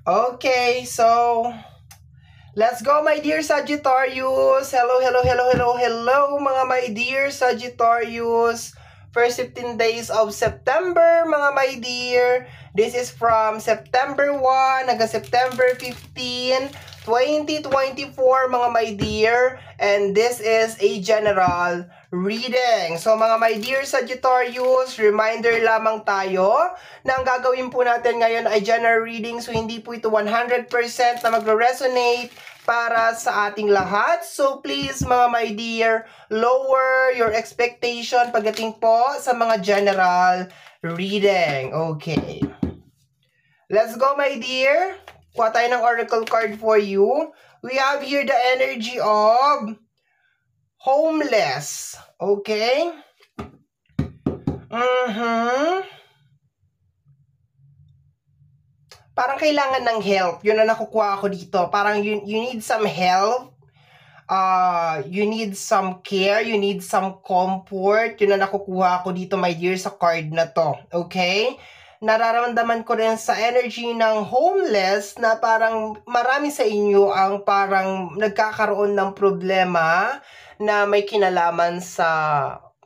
Okay, so let's go, my dear Sagittarius. Hello, hello, hello, hello, hello, mga my dear Sagittarius. First 15 days of September, mga my dear. This is from September 1 hanggang September 15, 2024, mga my dear. And this is a general reading. So, mga my dear Sagittarius, reminder lamang tayo na ang gagawin po natin ngayon ay general reading. So, hindi po ito 100% na magre-resonate para sa ating lahat. So, please, mga my dear, lower your expectation pagdating po sa mga general reading. Okay. Let's go, my dear. Kuha tayo ng oracle card for you. We have here the energy of homeless. Okay? Parang kailangan ng help. Yun na nakukuha ako dito. Parang you need some help. You need some care. You need some comfort. Yun na nakukuha ako dito, my dear, sa card na to. Okay? Nararamdaman ko rin sa energy ng homeless na parang marami sa inyo ang parang nagkakaroon ng problema na may kinalaman sa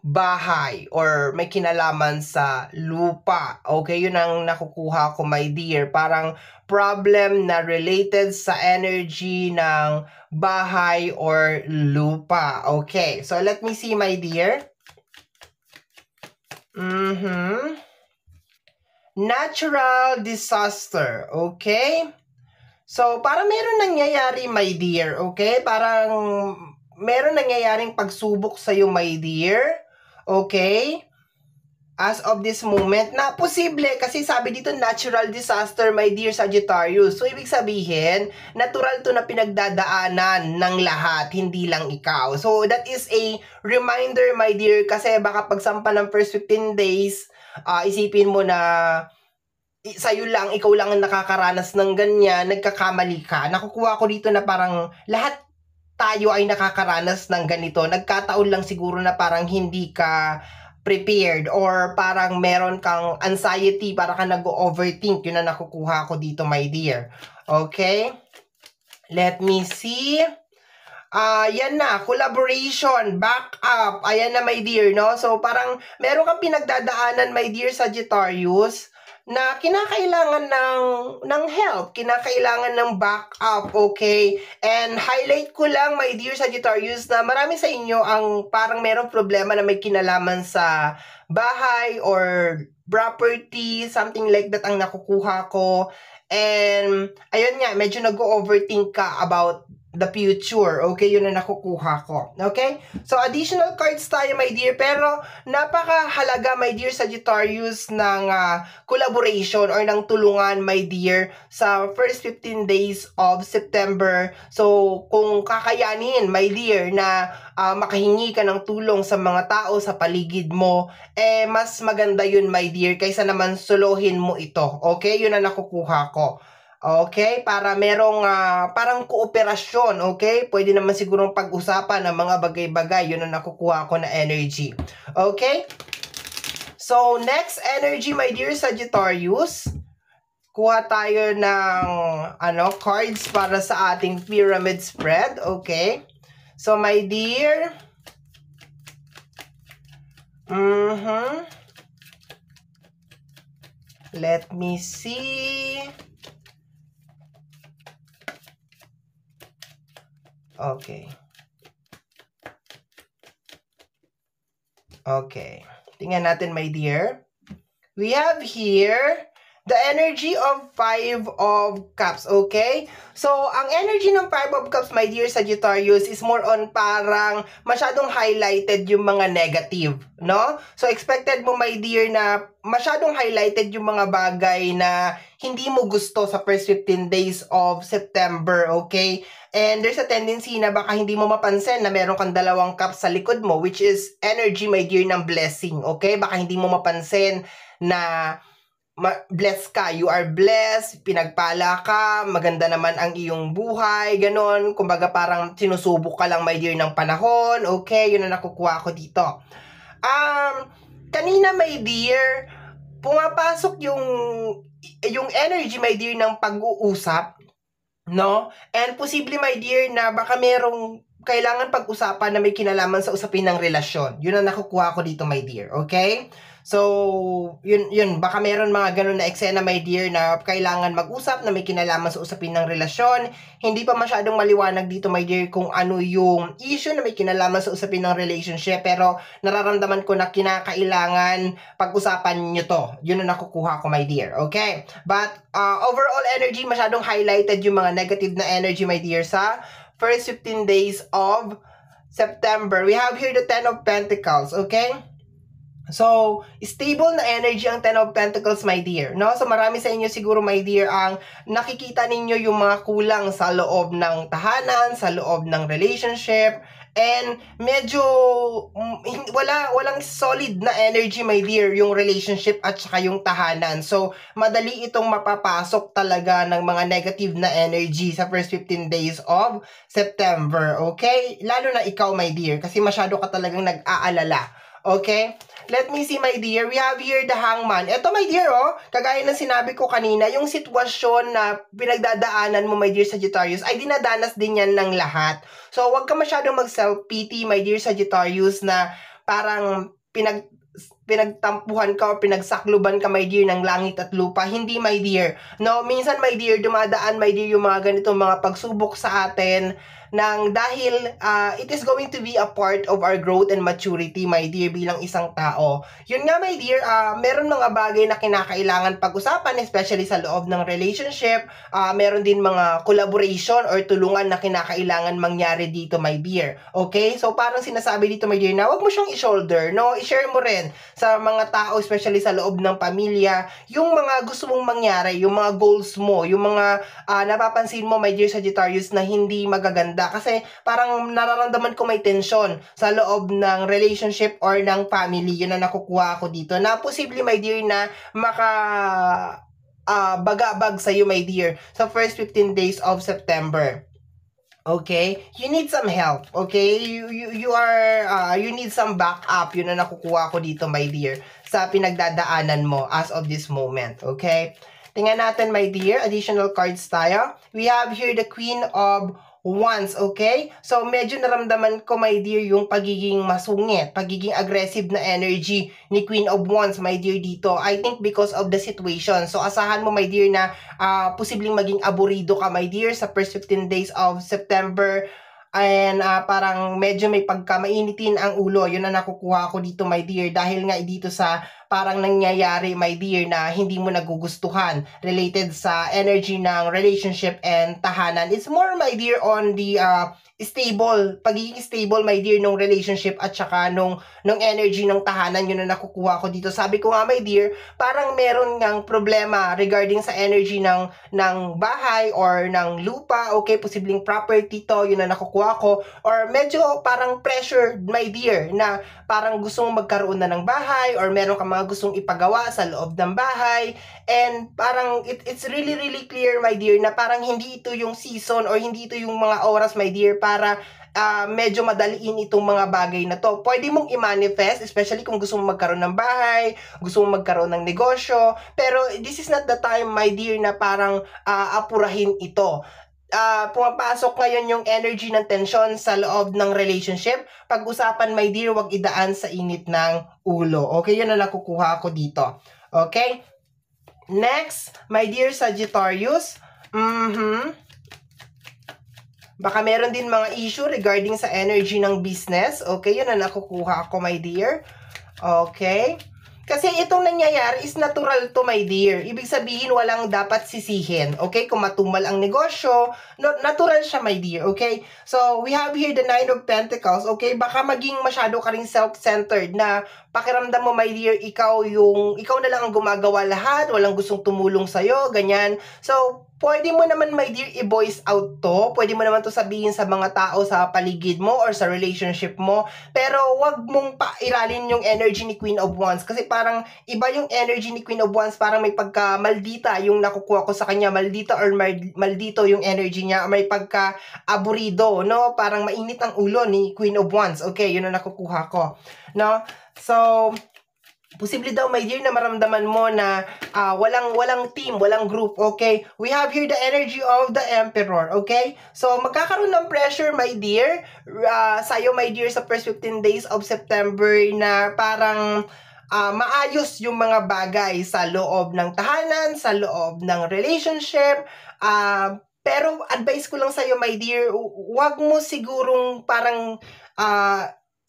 bahay or may kinalaman sa lupa. Okay, yun ang nakukuha ko, my dear. Parang problem na related sa energy ng bahay or lupa. Okay, so let me see, my dear. Natural disaster. Okay? So, parang meron nangyayari, my dear. Okay? Parang meron nangyayaring pagsubok sa'yo, my dear. Okay? As of this moment, na posible, kasi sabi dito natural disaster, my dear Sagittarius. So, ibig sabihin, natural to na pinagdadaanan ng lahat, hindi lang ikaw. So, that is a reminder, my dear, kasi baka pagsampa ng first 15 days, isipin mo na sa'yo lang, ikaw lang ang nakakaranas ng ganyan, nagkakamali ka. Nakukuha ko dito na parang lahat tayo ay nakakaranas ng ganito. Nagkataon lang siguro na parang hindi ka prepared or parang meron kang anxiety, para ka nag-overthink. Yun na nakukuha ko dito, my dear. Okay? Let me see. Yan na, collaboration, backup. Ayan na, my dear, no? So, parang meron kang pinagdadaanan, my dear Sagittarius, na kinakailangan ng help, kinakailangan ng backup, okay? And highlight ko lang, my dear Sagittarius, na marami sa inyo ang parang merong problema na may kinalaman sa bahay or property, something like that ang nakukuha ko. And, ayun nga, medyo nag-overthink ka about the future. Okay, yun na nakukuha ko. Okay? So, additional cards tayo, my dear. Pero, napakahalaga, my dear Sagittarius, ng collaboration or ng tulungan, my dear, sa first 15 days of September. So, kung kakayanin, my dear, na makahingi ka ng tulong sa mga tao sa paligid mo, mas maganda yun, my dear, kaysa naman solohin mo ito. Okay? Yun na nakukuha ko. Okay? Para merong parang kooperasyon, okay? Pwede naman sigurong pag-usapan ng mga bagay-bagay. Yun ang nakukuha ko na energy. Okay? So, next energy, my dear Sagittarius. Kuha tayo ng cards para sa ating pyramid spread. Okay? So, my dear. Let me see. Okay. Okay. Tingnan natin, my dear. We have here the energy of 5 of Cups, okay? So, ang energy ng 5 of Cups, my dear Sagittarius, is more on parang masyadong highlighted yung mga negative, no? So, expected mo, my dear, na masyadong highlighted yung mga bagay na hindi mo gusto sa first 15 days of September, okay? And there's a tendency na baka hindi mo mapansin na meron kang dalawang cups sa likod mo, which is energy, my dear, ng blessing, okay? Baka hindi mo mapansin na blessed ka, you are blessed, pinagpala ka, maganda naman ang iyong buhay, ganon. Kumbaga parang sinusubok ka lang, my dear, ng panahon, okay? Yun na nakukuha ko dito. Kanina, my dear, pumapasok yung yung energy, my dear, ng pag-uusap, no? And posible, my dear, na baka merong kailangan pag-usapan na may kinalaman sa usapin ng relasyon. Yun ang nakukuha ko dito, my dear. Okay? So, yun. Baka meron mga ganun na eksena, my dear, na kailangan mag-usap na may kinalaman sa usapin ng relasyon. Hindi pa masyadong maliwanag dito, my dear, kung ano yung issue na may kinalaman sa usapin ng relationship. Pero, nararamdaman ko na kinakailangan pag-usapan nyo to. Yun ang nakukuha ko, my dear. Okay? But, overall energy, masyadong highlighted yung mga negative na energy, my dear, sa first 15 days of September. We have here the 10 of Pentacles, okay? So, stable na energy ang 10 of Pentacles, my dear, no? So, marami sa inyo siguro, my dear, ang nakikita ninyo yung mga kulang sa loob ng tahanan, sa loob ng relationship, and medyo walang solid na energy, my dear, yung relationship at saka yung tahanan. So, madali itong mapapasok talaga ng mga negative na energy sa first 15 days of September, okay? Lalo na ikaw, my dear, kasi masyado ka talagang nag-aalala. Okay? Let me see, my dear. We have here the Hangman. Ito, my dear, oh, kagaya ng sinabi ko kanina, yung sitwasyon na pinagdadaanan mo, my dear Sagittarius, ay dinadanas din yan ng lahat. So, huwag ka masyadong mag-self-pity, my dear Sagittarius, na parang pinagtampuhan ka o pinagsakluban ka, my dear, ng langit at lupa. Hindi, my dear. No, minsan, my dear, dumadaan, my dear, yung mga ganitong mga pagsubok sa atin nang dahil it is going to be a part of our growth and maturity, my dear, bilang isang tao. Yun nga, my dear, meron mga bagay na kinakailangan pag-usapan, especially sa loob ng relationship. Meron din mga collaboration or tulungan na kinakailangan mangyari dito, my dear. Okay? So, parang sinasabi dito, my dear, na wag mo siyang i-shoulder, no? I-share mo rin sa mga tao, especially sa loob ng pamilya, yung mga gusto mong mangyari, yung mga goals mo, yung mga napapansin mo, my dear Sagittarius, na hindi magaganda. Kasi parang nararamdaman ko may tension sa loob ng relationship or ng family. Yun na nakukuha ko dito. Na posible, my dear, na bagabag sa'yo, my dear, sa first 15 days of September. Okay? You need some help. Okay? You need some backup. Yun na nakukuha ko dito, my dear, sa pinagdadaanan mo as of this moment. Okay? Tingnan natin, my dear, additional cards tayo. We have here the Queen of Wands, okay? So, medyo naramdaman ko, my dear, yung pagiging masungit, pagiging aggressive na energy ni Queen of Wands, my dear, dito. I think because of the situation. So, asahan mo, my dear, na posibleng maging aburido ka, my dear, sa first 15 days of September. And parang medyo may pagkamainitin ang ulo. Yun na nakukuha ko dito, my dear. Dahil nga dito sa parang nangyayari, my dear, na hindi mo nagugustuhan related sa energy ng relationship and tahanan. It's more, my dear, on the pagiging stable, my dear, nung relationship at saka nung energy ng tahanan. Yun na nakukuha ko dito. Sabi ko nga, my dear, parang meron ngang problema regarding sa energy ng bahay or ng lupa. Okay, posibleng property to. Yun na nakukuha ko. Or medyo parang pressured, my dear, na parang gusto mong magkaroon na ng bahay or meron ka mga gustong ipagawa sa loob ng bahay. And parang it's really, really clear, my dear, na parang hindi ito yung season or hindi ito yung mga oras, my dear, para medyo madaliin itong mga bagay na to. Pwede mong i-manifest, especially kung gusto mong magkaroon ng bahay, gusto mong magkaroon ng negosyo. Pero this is not the time, my dear, na parang apurahin ito. Pumapasok ngayon yung energy ng tension sa loob ng relationship. Pag-usapan, my dear, wag idaan sa init ng ulo. Okay, yun na nakukuha ko dito. Okay? Next, my dear Sagittarius. Baka meron din mga issue regarding sa energy ng business. Okay, yun na nakukuha ko, my dear. Okay? Kasi itong nangyayari is natural to, my dear. Ibig sabihin, walang dapat sisihin. Okay? Kung matumal ang negosyo, natural siya, my dear. Okay? So, we have here the Nine of Pentacles. Okay? Baka maging masyado ka rin self-centered na pakiramdam mo, my dear, ikaw na lang ang gumagawa lahat, walang gustong tumulong sa'yo, ganyan. So, pwede mo naman, my dear, i-voice out to. Pwede mo naman to sabihin sa mga tao sa paligid mo or sa relationship mo. Pero wag mong pairalin yung energy ni Queen of Wands. Kasi parang iba yung energy ni Queen of Wands. Parang may pagka-maldita yung nakukuha ko sa kanya. Maldita or maldito yung energy niya. May pagka-aburido, no? Parang mainit ang ulo ni Queen of Wands. Okay, yun ang nakukuha ko. No? So, Posible daw, my dear, na maramdaman mo na walang team, walang group, okay? We have here the energy of the Emperor, okay? So, magkakaroon ng pressure, my dear, sa'yo, my dear, sa first 15 days of September na parang maayos yung mga bagay sa loob ng tahanan, sa loob ng relationship, pero advice ko lang sa'yo, my dear, wag mo sigurong parang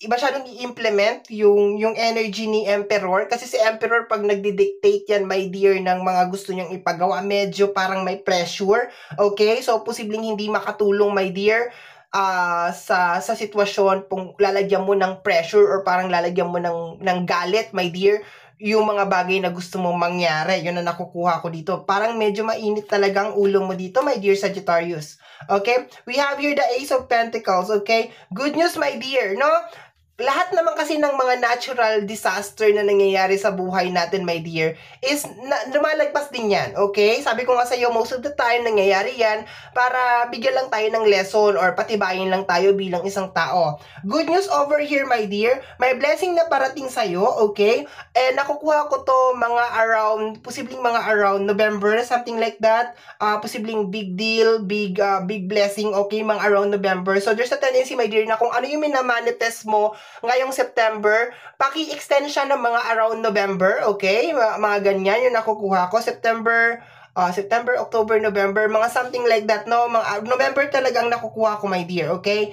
masyadong i-implement yung energy ni Emperor. Kasi si Emperor, pag nagdi-dictate yan, my dear, ng mga gusto niyang ipagawa, medyo parang may pressure. Okay? So, posibleng hindi makatulong, my dear, sa sitwasyon kung lalagyan mo ng pressure or parang lalagyan mo ng galit, my dear, yung mga bagay na gusto mong mangyari. Yun na nakukuha ko dito. Parang medyo mainit talaga ang ulo mo dito, my dear Sagittarius. Okay? We have here the Ace of Pentacles, okay? Good news, my dear, no? Lahat naman kasi ng mga natural disaster na nangyayari sa buhay natin, my dear, is lumalagpas din yan, okay? Sabi ko nga sa iyo, most of the time, nangyayari yan para bigyan lang tayo ng lesson or patibayin lang tayo bilang isang tao. Good news over here, my dear. May blessing na parating sa iyo, okay? And nakukuha ko to posibleng mga around November, something like that. Posibleng big deal, big blessing, okay? Mga around November. So, there's a tendency, my dear, na kung ano yung minamanifest mo ngayong September, paki-extend siya ng mga around November, okay? Mga ganyan yung nakukuha ko. September, October, November, mga something like that, no? Mga November talagang nakukuha ko, my dear, okay?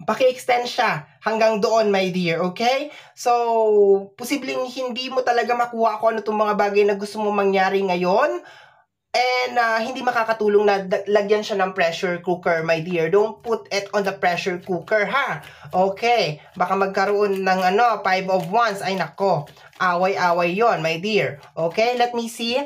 Paki-extend siya hanggang doon, my dear, okay? So, posibleng hindi mo talaga makuha kung ano itong mga bagay na gusto mo mangyari ngayon. And hindi makakatulong na lagyan siya ng pressure cooker, my dear. Don't put it on the pressure cooker, ha? Okay. Baka magkaroon ng 5 of wands. Ay, nako. Away-away yon, my dear. Okay, let me see.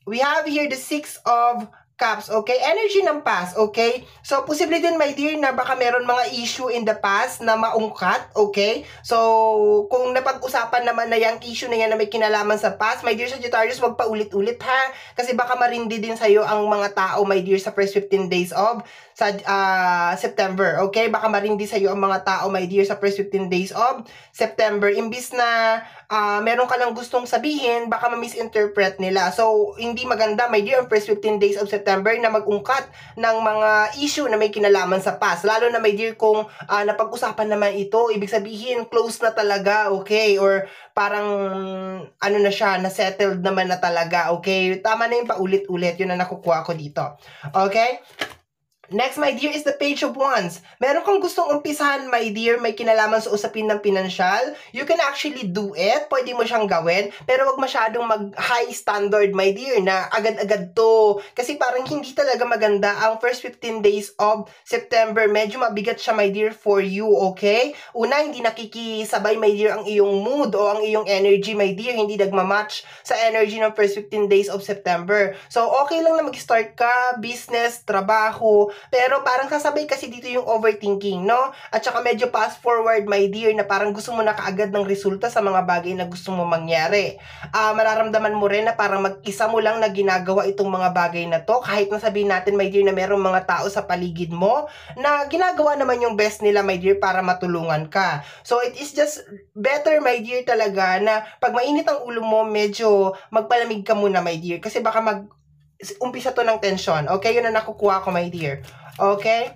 We have here the 6 of Cups, okay? Energy ng past, okay? So, posible din, my dear, na baka meron mga issue in the past na maungkat, okay? So, kung napag-usapan naman na yung issue na yan na may kinalaman sa past, my dear Sagittarius, wag pa ulit-ulit, ha? Kasi baka marindi din sa'yo ang mga tao, my dear, sa first 15 days of September, okay? Baka marindi sa'yo ang mga tao, my dear, sa first 15 days of September. Imbis na meron ka lang gustong sabihin, baka ma-misinterpret nila. So, hindi maganda, my dear, ang first 15 days of September na mag-ungkat ng mga issue na may kinalaman sa past. Lalo na, my dear, kung napag-usapan naman ito, ibig sabihin, close na talaga, okay? Or parang, na siya, na-settled naman na talaga, okay? Tama na yung paulit-ulit, yun na nakukuha ko dito. Okay? Next, my dear, is the Page of Wands. Meron kang gustong umpisahan, my dear, may kinalaman sa usapin ng pinansyal. You can actually do it. Pwede mo siyang gawin. Pero wag masyadong mag-high standard, my dear, na agad-agad to. Kasi parang hindi talaga maganda ang first 15 days of September. Medyo mabigat siya, my dear, for you, okay? Una, hindi nakikisabay, my dear, ang iyong mood o ang iyong energy, my dear. Hindi nagmamatch sa energy ng first 15 days of September. So, okay lang na mag-start ka, business, trabaho, pero parang kasabay kasi dito yung overthinking, no? At saka medyo fast forward, my dear, na parang gusto mo na kaagad ng resulta sa mga bagay na gusto mo mangyari. Mararamdaman mo rin na parang mag-isa mo lang na ginagawa itong mga bagay na to. Kahit nasabihin natin, my dear, na merong mga tao sa paligid mo na ginagawa naman yung best nila, my dear, para matulungan ka. So, it is just better, my dear, talaga na pag mainit ang ulo mo, medyo magpalamig ka muna, my dear. Kasi baka umpisa to ng tension. Okay, yun na nakukuha ko, my dear. Okay?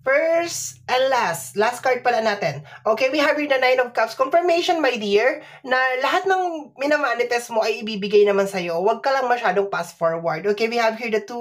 First and last card pala natin. Okay, we have here the 9 of Cups. Confirmation, my dear, na lahat ng minamanifest mo ay ibibigay naman sa'yo. Huwag ka lang masyadong fast forward. Okay, we have here the 2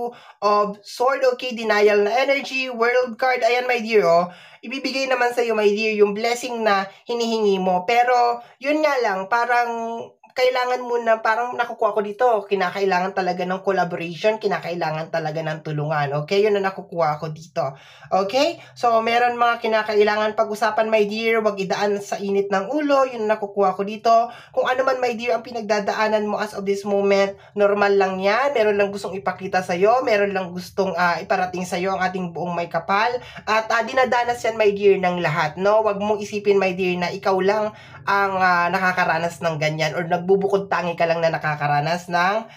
of Sword. Okay, denial na energy. World card. Ayan, my dear, oh. Ibibigay naman sa'yo, my dear, yung blessing na hinihingi mo. Pero, yun nga lang, parang kailangan mo na, parang nakukuha ko dito, kinakailangan talaga ng collaboration, kinakailangan talaga ng tulungan. Okay? Yun na nakukuha ko dito. Okay? So, meron mga kinakailangan pag-usapan, my dear, wag idaan sa init ng ulo, yun na nakukuha ko dito. Kung ano man, my dear, ang pinagdadaanan mo as of this moment, normal lang yan, meron lang gustong ipakita sa'yo, meron lang gustong iparating sa'yo ang ating buong may kapal, at dinadanas yan, my dear, ng lahat, no? Wag mong isipin, my dear, na ikaw lang ang nakakaranas ng ganyan or nagbubukod tangi ka lang na nakakaranas ng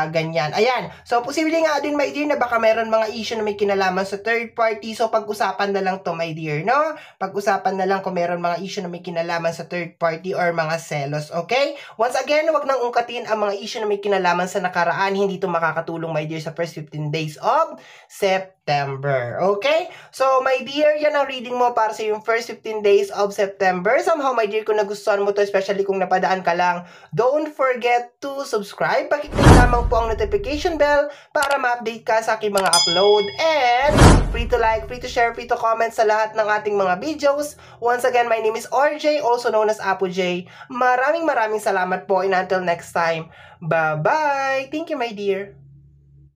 ganyan. Ayan. So, posible nga din, my dear, na baka meron mga issue na may kinalaman sa third party. So, pag-usapan na lang to, my dear, no? Pag-usapan na lang kung meron mga issue na may kinalaman sa third party or mga selos, okay? Once again, wag nang ungkatin ang mga issue na may kinalaman sa nakaraan. Hindi to makakatulong, my dear, sa first 15 days of September. Okay? So, my dear, yan ang reading mo para sa yung first 15 days of September. Somehow, my dear, kung nagustuhan mo to, especially kung napadaan ka lang, don't forget to subscribe. Pakiclick lamang po ang notification bell para ma-update ka sa aking mga upload. And free to like, free to share, free to comment sa lahat ng ating mga videos. Once again, my name is RJ, also known as Apo J. Maraming salamat po, and until next time, bye-bye! Thank you, my dear!